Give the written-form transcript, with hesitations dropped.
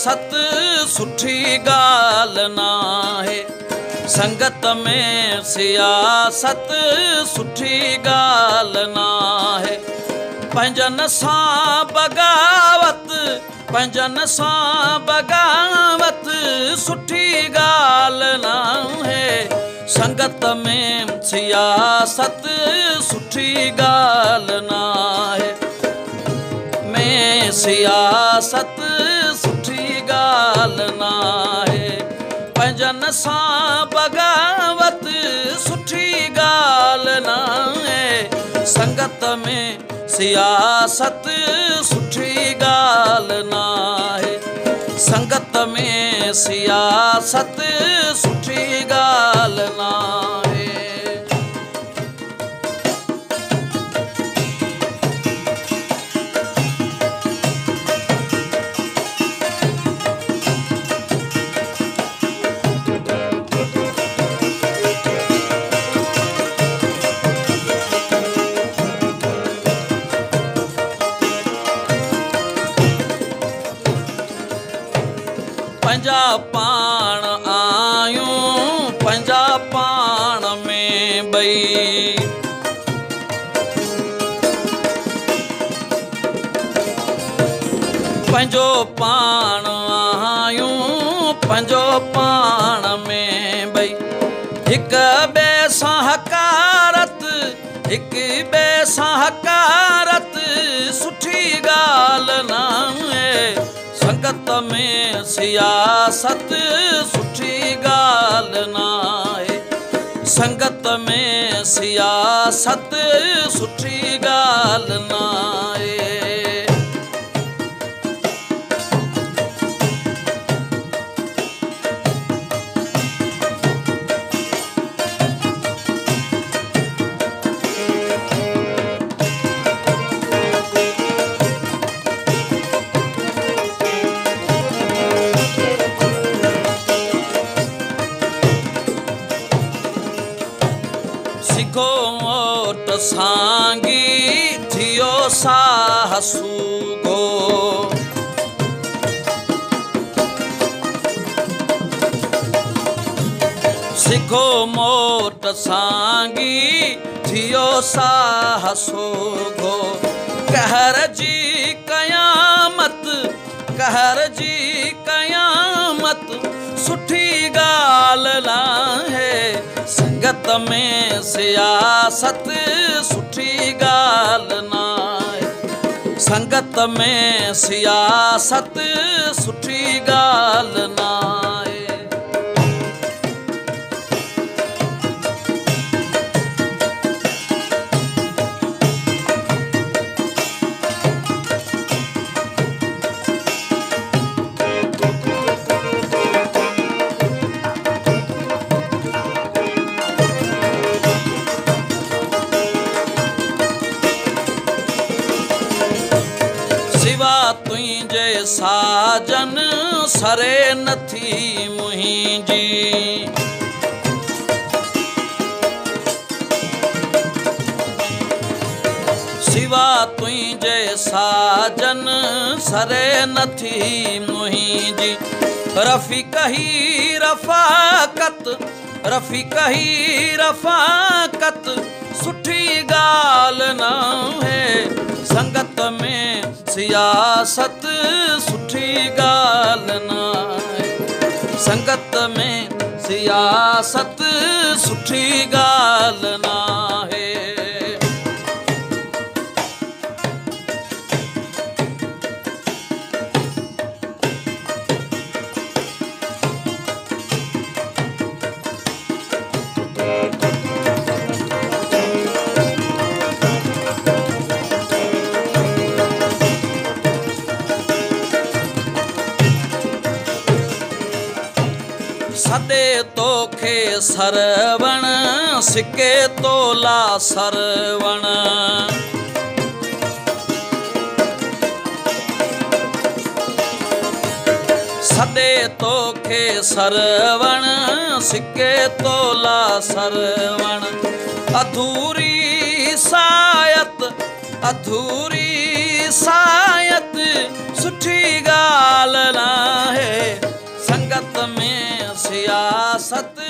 सियासत सुठी ॻाल्हि नाहे। संगत में सियासत सुठी ॻाल्हि नाहे। पंहिंजनि सां बग़ावत, पंहिंजनि सां बग़ावत सुठी ॻाल्हि नाहे। संगत में सियासत सुठी ॻाल्हि नाहे। में सियासत सुठी ॻाल्हि नाहे। पंहिंजनि सां बग़ावत सुठी ॻाल्हि नाहे। संगत में सियासत सुठी ॻाल्हि नाहे। संगत में सियासत सुठी ॻाल्हि नाहे। पंहिंजा पाण आयूं पंहिंजा पाण में ॿई। पंहिंजो पाण आयूं पंहिंजो पाण में ॿई। हिक ॿिए सां हकारत, हिक ॿिए सां हकारत सुठी ॻाल्हि नाहे। संगत में सियासत सुठी ॻाल्हि नाहे। संगत में सियासत सुठी ॻाल्हि नाहे। सिखो ओट सांगी थियो साहसु गो। सिखो मोट सांगी थियो साहसु गो। कहर जी कयामत, कहर जी कयामत सुठी ॻाल्हि नाहे। संगत में सियासत सुठी ॻाल्हि नाहे। संगत में सियासत सुठी ॻाल्हि नाहे। सिवा तुंहिंजे साजन सरे नथी मुंहिंजी। सिवा तुंहिंजे साजन सरे नथी मुंहिंजी। रफ़ीक ही रफ़ाकत, रफ़ीक ही रफ़ाकत सुठी ॻाल्हि नाहे। संगत में सियासत सुठी ॻाल्हि नाहे। संगत में सियासत सुठी ॻाल्हि नाहे। सदे तोखे सरवण सिके तोला सरवण। सदे तोखे सरवण सिके तोला सरवण। अधूरी सायत, अधूरी सायत सुठी गाल नाहे, संगत में सियासत